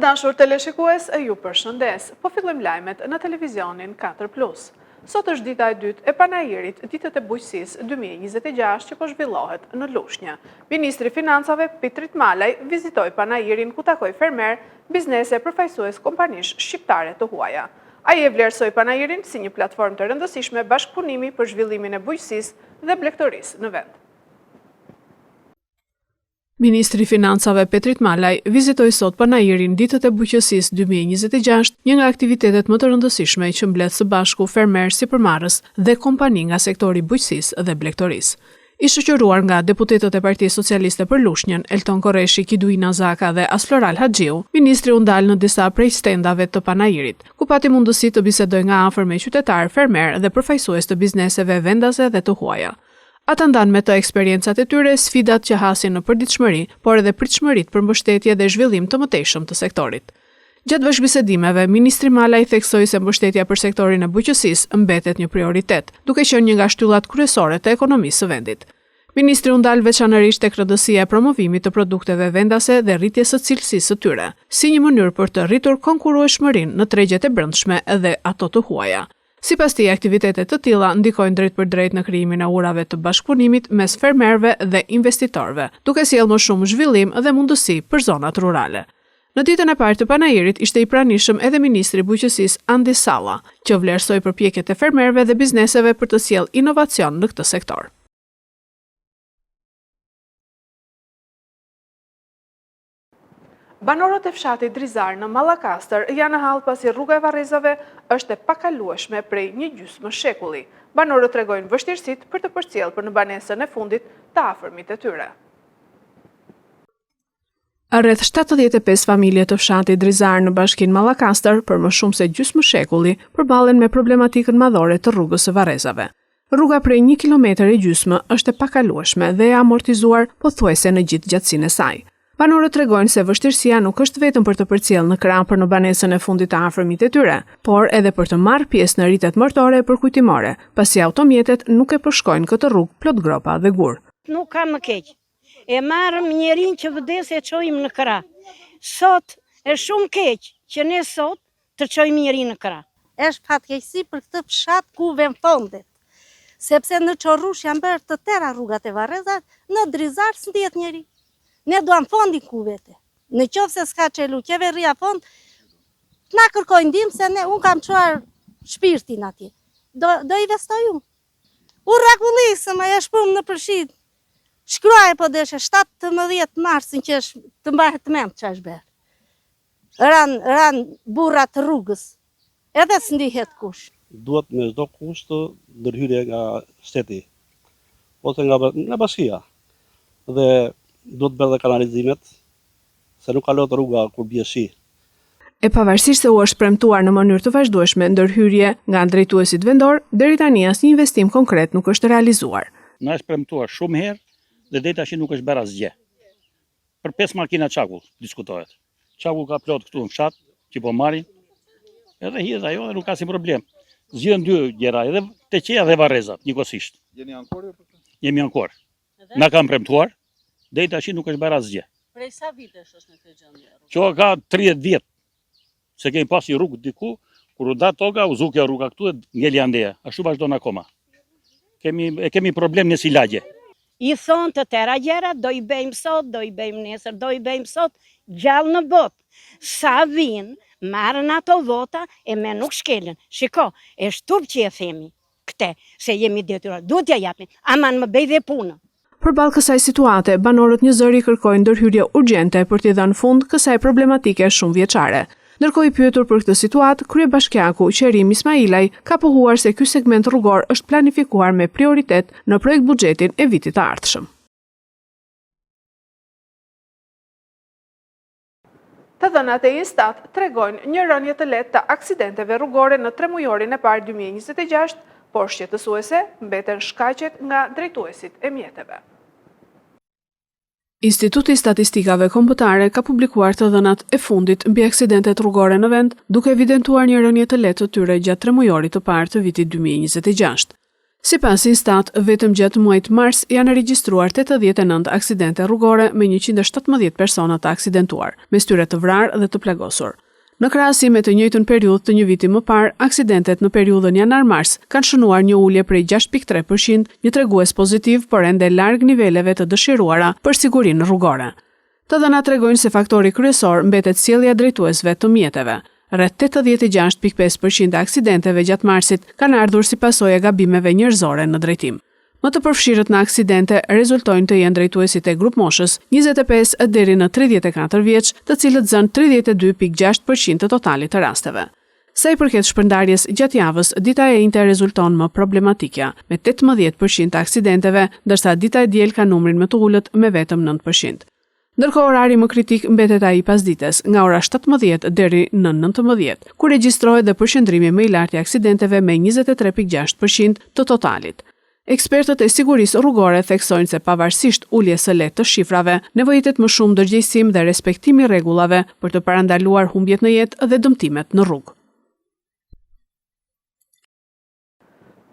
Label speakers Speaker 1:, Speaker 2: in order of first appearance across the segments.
Speaker 1: Të dashur teleshikues, ju përshëndes, po fillojmë lajmet në televizionin 4+. Sot është dita e dytë e panajirit ditët e bujqësisë 2026 që po zhvillohet në Lushnjë. Ministri Financave Pitrit Malaj vizitoi panajirin ku takoi fermer, biznese përfaqësues kompanish shqiptare të huaja. Ai e vlerësoi panajirin si një platformë të rëndësishme bashkëpunimi për zhvillimin e bujqësisë dhe blegtorisë në vend. Ministri Financave Pitrit Malaj vizitoi sot panajirin ditët e bujqësisë 2026, një nga aktivitetet më të rëndësishme që mbledh së bashku fermerë sipërmarrës dhe kompani nga sektori bujqësisë dhe blegtorisë. I shoqëruar nga deputetët e Partisë Socialiste për Lushnjën, Elton Korreshi, Kiduina Zaka dhe Asfloral Haxhiu, ministri u ndal në disa prej stendave të panajirit, ku pati mundësi të bisedojë nga afër me qytetarë, fermerë dhe përfaqësues të bizneseve vendase dhe të huaja. Ata ndanë me të eksperiencat e tyre, sfidat që hasin në përditshmëri, por edhe pritshmëritë për mbështetje dhe zhvillim të mëtejshëm të sektorit. Gjatë bashkëbisedimeve, ministri Malaj theksoi se mbështetja për sektorin e bujqësisë mbetet një prioritet, duke qenë një nga shtyllat kryesore të ekonomisë së vendit. Ministri u ndal veçanërisht tek rëndësia e promovimit të produkteve vendase dhe rritjes së cilësisë së tyre, si një mënyrë për të rritur konkurrueshmërinë në tregjet e brendshme dhe ato të huaja. Sipas tij, aktivitetet të tilla ndikojnë drejt për drejt në krijimin e urave të bashkëpunimit mes fermerëve dhe investitorëve, duke sjellë më shumë zhvillim dhe mundësi për zonat rurale. Në ditën e parë të panajirit ishte i pranishëm edhe ministri i bujqësisë Andi Salla, që vlerësoi përpjekjet e fermerëve dhe bizneseve për të sjellë inovacion në këtë sektor. Banorët e fshatit Drizar në Mallakastër janë në hall pasi rruga e varrezave është e pakalueshme prej një gjysmë shekulli. Banorët tregojnë vështirësitë për të përcjellë në banesën e fundit të afërmit të tyre. Rreth 75 familje të fshatit Drizar në bashkinë Mallakastër për më shumë se gjysmë shekulli përballen me problematikën madhore të rrugës së varrezave. Rruga prej 1 kilometër e gjysmë është e pakalueshme dhe e amortizuar pothuajse në gjithë gjatësinë e saj. Banorët tregojnë se vështirësia nuk është vetëm për të përcjellë në krah në banesën e fundit të afërmit të tyre, por edhe për të marrë pjesë në rritet mërtore e përkujtimore, pasi automjetet nuk e përshkojnë këtë rrugë plot gropa dhe gur.
Speaker 2: Nuk ka më keq. E marrëm njerin që vdes e çojmë në krah. Sot është shumë keq që ne sot të çojmë njerin në krah.
Speaker 3: Është fatkeqësi për këtë fshat ku vjen fondet. Sepse në Çorrush janë bërë të tëra rrugat e varrezave, në Drizar s'ndjet njeri. Ne duam fondin ku vete. Në qoftë se s'ka çelu qeveria fond, na kërkojnë ndihmë se unë kam çuar shpirtin atje. Do investoj unë. U rregullisëm e shpum në përshit. Shkruaj po deshe 17 marsin që është të mbahet mend ç'është bërë. Ran burra të rrugës. Edhe s'ndihet kush.
Speaker 4: Duhet me çdo kusht ndërhyrje nga shteti ose nga bashkia. Dhe duhet bërë dhe kanalizimet, se nuk kalot rruga kur bie shi.
Speaker 1: E pavarësisht se u është premtuar në mënyrë të vazhdueshme ndërhyrje nga drejtuesit vendor, deri tani asnjë investim konkret nuk është realizuar.
Speaker 5: Na është premtuar shumë herë dhe deri tash nuk është bërë asgjë. Për 5 makina çakull diskutohet. Çakull ka plot këtu në fshat, që po marrin, edhe hidhet ajo dhe nuk ka si problem. Zgjidhen dy gjëra, edhe teqeja dhe varrezat, njëkohësisht.
Speaker 6: Jeni ankor?
Speaker 5: Jemi ankor. Na kanë premtuar. Deri tash nuk është bërë asgjë.
Speaker 2: Prej sa vitesh është në këtë gjendje?
Speaker 5: Që ka 30 vjet. Se kemi pas një rrugë diku, kur u da toka, u zukja rruga këtu e ngeli andeja. Ashtu vazhdon akoma. Kemi problem në silagje.
Speaker 2: I thonë të tëra gjëra, do i bëjmë sot, do i bëjmë nesër, do i bëjmë sot, gjallë në botë. Sa vinë, marrën ato vota e me nuk shkelen. Shiko, e shtup që e themi këte, se jemi detyruar. Duhet ja japin, aman më bëj dhe punë.
Speaker 1: Përballë kësaj situate, banorët një zëri kërkojnë ndërhyrje urgjente për t'i dhënë fund kësaj problematike shumë vjeçare. Ndërkohë i pyetur për këtë situatë, kryebashkiaku Qerim Ismailaj ka pohuar se ky segment rrugor është planifikuar me prioritet në projekt buxhetin e vitit të ardhshëm. Të dhënat e Instat tregojnë një rënje të lehtë të aksidenteve rrugore në tremujorin e parë 2026, por shqetësuese mbeten shkaqet nga drejtuesit e mjeteve. Instituti i Statistikave Kombëtare ka publikuar të dhënat e fundit mbi aksidentet rrugore në vend, duke evidentuar një rënje të lehtë të tyre gjatë tremujorit të parë të vitit 2026. Sipas Instat, vetëm gjatë muajit mars janë regjistruar 89 aksidente rrugore me 117 persona të aksidentuar, mes tyre të vrarë dhe të plagosur. Në krahasim me të njëjtën periudhë të një viti më parë, aksidentet në periudhën janar-mars kanë shënuar një ulje prej 6.3%, një tregues pozitiv, por ende larg niveleve të dëshiruara për sigurinë rrugore. Të dhënat tregojnë se faktori kryesor mbetet sjellja e drejtuesve të mjeteve. Rreth 86.5% e aksidenteve gjatë marsit kanë ardhur si pasojë e gabimeve njerëzore në drejtim. Më të përfshirët në aksidente rezultojnë të jenë drejtuesit e grup moshës 25 deri në 34 vjeç, të cilët zënë 32.6% të totalit të rasteve. Sa i përket shpërndarjes gjatë javës, dita e njëjtë rezulton më problematikja, me 18% të aksidenteve, ndërsa dita e diel ka numrin më të ulët me vetëm 9%. Ndërkohë orari më kritik mbetet ai pasdites, nga ora 17 deri në 19, ku regjistrohet dhe përqendrimi më i lartë i aksidenteve me 23.6% të totalit. Ekspertët e sigurisë rrugore theksojnë se pavarësisht uljes së lehtë të shifrave, nevojitet më shumë ndërgjegjësim dhe respektimi rregullave për të parandaluar humbjet në jetë dhe dëmtimet në rrugë.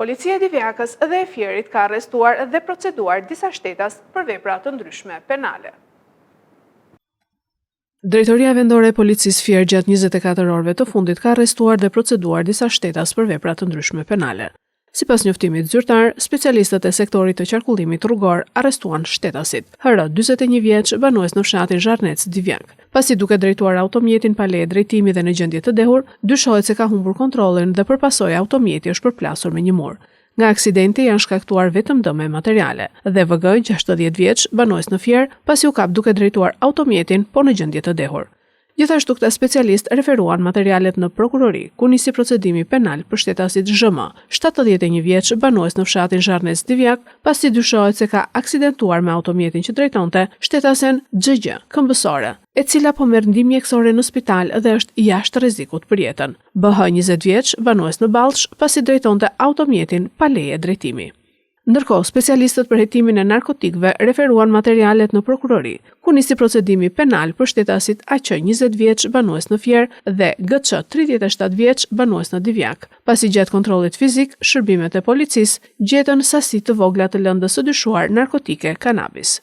Speaker 6: Policia e Divjakës dhe e Fierit ka arrestuar dhe proceduar disa shtetas për vepra të ndryshme penale.
Speaker 1: Drejtoria vendore e policisë Fier gjatë 24 orëve të fundit ka arrestuar dhe proceduar disa shtetas për vepra të ndryshme penale. Sipas njoftimit zyrtar, specialistët e sektorit të qarkullimit rrugor arrestuan shtetasit HR, 41 vjeç, banues në fshatin Zharnec, Divjak. Pasi duke drejtuar automjetin pa leje drejtimi dhe në gjendje të dehur, dyshohet se ka humbur kontrollin dhe për pasojë automjeti është përplasur me një mur. Nga aksidenti janë shkaktuar vetëm dëme materiale dhe VG 60 vjeç, banues në Fier, pasi u kap duke drejtuar automjetin po në gjendje të dehur. Gjithashtu këta specialist referuan materialet në prokurori, ku nisi procedimi penal për shtetasit ZM, 71 vjeç, banues në fshatin Zharnec, Divjak, pasi dyshohet se ka aksidentuar me automjetin që drejtonte shtetasen XG, këmbësore, e cila po merr ndihmë mjekësore në spital dhe është jashtë rrezikut për jetën. BH 20 vjeç, banues në Ballsh, pasi drejtonte automjetin pa leje drejtimi. Ndërkohë, specialistët për hetimin e narkotikëve referuan materialet në prokurori, ku nisi procedimi penal për shtetasit AQ 20 vjeç, banues në Fier dhe GC 37 vjeç, banues në Divjak, pasi gjatë kontrollit fizik, shërbimet e policisë gjetën sasi të vogla të lëndës së dyshuar narkotike kanabis.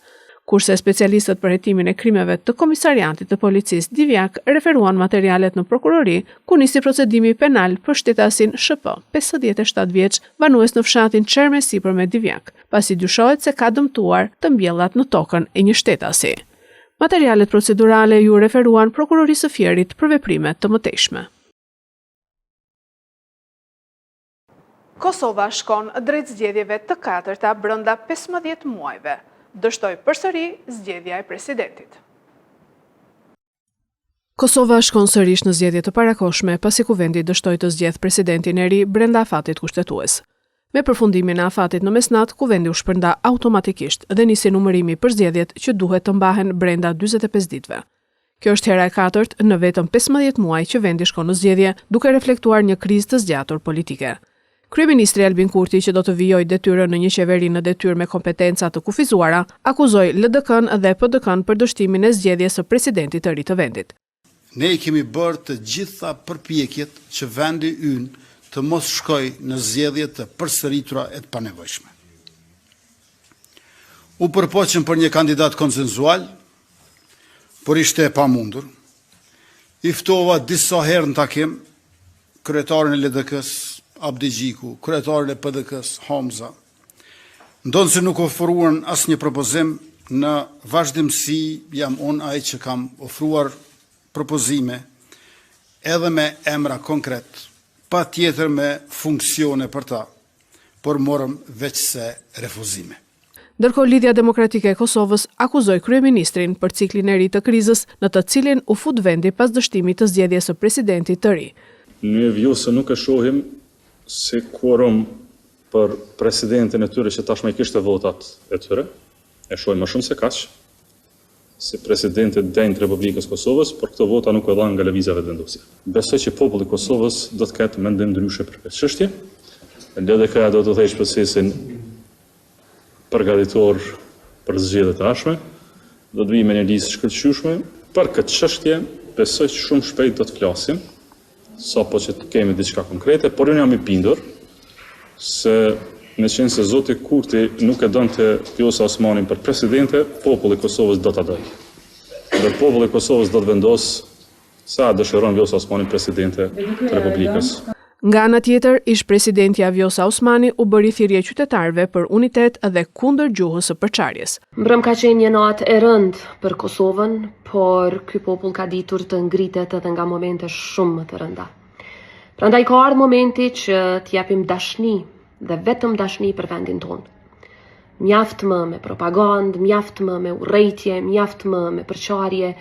Speaker 1: Kurse specialistët për hetimin e krimeve të komisariatit të policisë Divjak referuan materialet në prokurori, ku nisi procedimi penal për shtetasin SHP, 57 vjeç, banues në fshatin Çerme sipër me Divjak, pasi dyshohet se ka dëmtuar të mbjellat në tokën e një shtetasi. Materialet procedurale ju referuan prokurorisë së Fierit për veprime të mëtejshme.
Speaker 6: Kosova shkon drejt zgjedhjeve të katërta brenda 15 muajve. Dështoi përsëri zgjedhja e presidentit.
Speaker 1: Kosova shkon sërish në zgjedhje të parakohshme pasi kuvendi dështoi të zgjedh presidentin e ri brenda afatit kushtetues. Me përfundimin e afatit në mesnat, kuvendi u shpërnda automatikisht dhe nisi numërimi për zgjedhjet që duhet të mbahen brenda 45 ditëve. Kjo është hera e katërt në vetëm 15 muaj që vendi shkon në zgjedhje, duke reflektuar një krizë të zgjatur politike. Kryeministri Albin Kurti, që do të vijojë detyrën në një qeveri në detyrë me kompetenca të kufizuara, akuzoi LDK-n dhe PD-k-n për dështimin e zgjedhjes së presidentit të ri të vendit.
Speaker 7: Ne kemi bërë të gjitha përpjekjet që vendi ynë të mos shkojë në zgjedhje të përsëritura e të panevojshme. U përpoqëm për një kandidat konsenzual, por ishte e pamundur. I ftova disa herë në takim kryetarin e LDK-s Abdi Gjiku, kryetarin e PDK-s Hamza. Ndonë se nuk ofruan asnjë propozim, në vazhdimsi jam unë ai që kam ofruar propozime edhe me emra konkret, pa tjetër me funksione për ta, por morëm veç se refuzime.
Speaker 1: Ndërkohë Lidhja Demokratike e Kosovës akuzoi kryeministrin për ciklin e ri të krizës në të cilin u fut vendi pas dështimit të zgjedhjes së presidentit të ri.
Speaker 8: Ne vjose nuk e shohim se quorum për presidentin e tyre që tashmë kishte votat e tyre, e shohim më shumë se kaq, se presidenti denjë të Republikës Kosovës, por këto vota nuk u dhanë nga lëvizjeve vendosje. Besoj që populli i Kosovës do të ketë mendim ndryshe për këtë çështje. LDK do të thejë procesin përgatitor për zgjedhjet e ardhshme, do të vijë me një listë shkëlqyeshme për këtë çështje. Besoj që shumë shpejt do të flasim, sapo që kemi diçka konkrete, por unë jam i bindur se në qenë se Zoti Kurti nuk e donte Vjosa Osmanin për presidente, populli i Kosovës do ta doj. Dhe populli i Kosovës do të vendos sa dëshiron Vjosa Osmani presidente të Republikës.
Speaker 1: Nga ana tjetër, ish presidentja Vjosa Osmani u bëri thirrje qytetarëve për unitet dhe kundër gjuhës së përçarjes.
Speaker 9: Mbrëm ka qenë një natë e rëndë për Kosovën, por ky popull ka ditur të ngritet edhe nga momente shumë më të rënda. Prandaj ka ardhur momenti që t'japim dashni dhe vetëm dashni për vendin tonë. Mjaft më me propagandë, mjaft më me urrejtje, mjaft më me përçarje,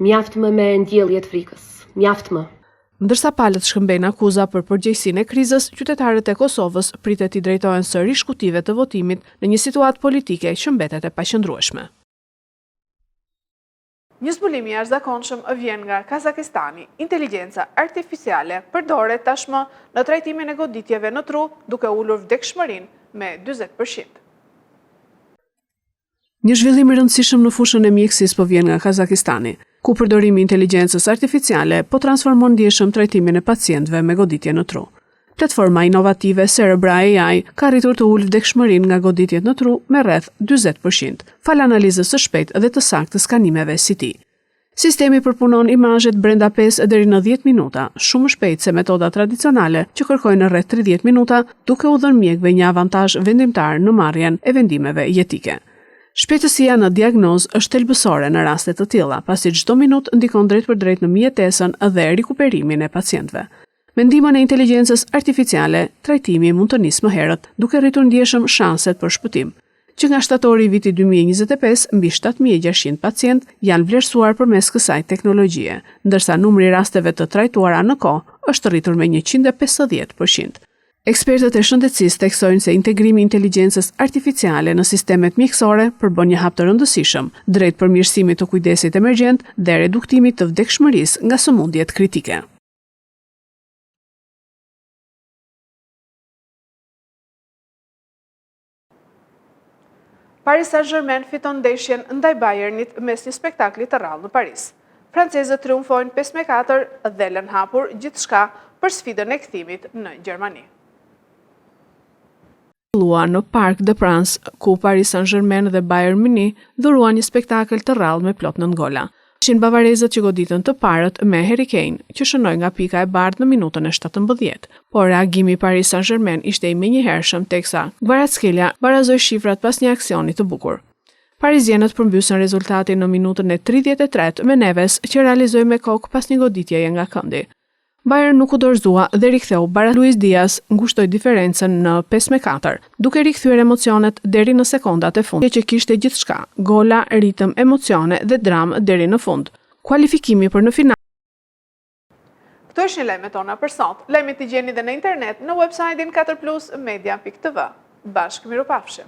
Speaker 9: mjaft më me ndjellje të frikës, mjaft më.
Speaker 1: Ndërsa palët shkëmbejnë akuza për përgjegjësinë e krizës, qytetarët e Kosovës pritet i drejtohen sërish kutive të votimit në një situatë politike që mbetet e paqëndrueshme.
Speaker 6: Një zbulim i jashtëzakonshëm vjen nga Kazakistani. Inteligjenca artificiale përdoret tashmë në trajtimin e goditjeve në tru, duke ulur vdekshmërinë me 40%.
Speaker 1: Një zhvillim i rëndësishëm në fushën e mjekësisë po vjen nga Kazakistani, ku përdorimi i inteligjencës artificiale po transformon ndjeshëm trajtimin e pacientëve me goditje në tru. Platforma inovative Cerebra AI ka arritur të ulë vdekshmërinë nga goditjet në tru me rreth 40%, fal analizës së shpejtë dhe të saktë të skanimeve CT. Sistemi përpunon imazhet brenda 5 deri në 10 minuta, shumë më shpejt se metoda tradicionale që kërkojnë rreth 30 minuta, duke u dhënë mjekëve një avantazh vendimtar në marrjen e vendimeve jetike. Shpejtësia në diagnozë është thelbësore në raste të tilla, pasi çdo minutë ndikon drejt për drejt në mjetesën dhe rikuperimin e pacientëve. Me ndihmën e inteligjencës artificiale, trajtimi mund të nisë më herët, duke rritur ndjeshëm shanset për shpëtim, që nga shtatori i vitit 2025 mbi 7600 pacient janë vlerësuar përmes kësaj teknologjie, ndërsa numri i rasteve të trajtuara në kohë është rritur me 150%. Ekspertët e shëndetësisë theksojnë se integrimi i inteligjencës artificiale në sistemet mjekësore përbën një hap të rëndësishëm drejt përmirësimit të kujdesit emergjent dhe reduktimit të vdekshmërisë nga sëmundjet kritike.
Speaker 6: Paris Saint-Germain fiton ndeshjen ndaj Bayernit mes një spektakli të rrallë në Paris. Francezët triumfojnë 5-4 dhe lënë hapur gjithçka për sfidën e kthimit në Gjermani.
Speaker 1: Lua në Parc des Princes, ku Paris Saint-Germain dhe Bayern Munich dhuruan një spektakël të rrallë me plot 9 gola. Ishin bavarezët që goditën të parët me Harry Kane, që shënoi nga pika e bardhë në minutën e 17, por reagimi i Paris Saint-Germain ishte i menjëhershëm teksa Kvaratskhelia barazoi shifrat pas një aksioni të bukur. Parizjenët përmbysën rezultatin në minutën e 33 me Neves, që realizoi me kokë pas një goditjeje nga këndi. Bayern nuk u dorëzua dhe riktheu bara Luis Diaz ngushtoi diferencën në 5-4, duke rikthyer emocionet deri në sekondat e fundit që kishte gjithçka: gola, ritëm, emocione dhe dramë deri në fund. Kualifikimi për në final.
Speaker 6: Këto është një lajmet tona për sot. Lajmet i gjeni dhe në internet në website-in 4plusmedia.tv. Bashkë mirupafshim.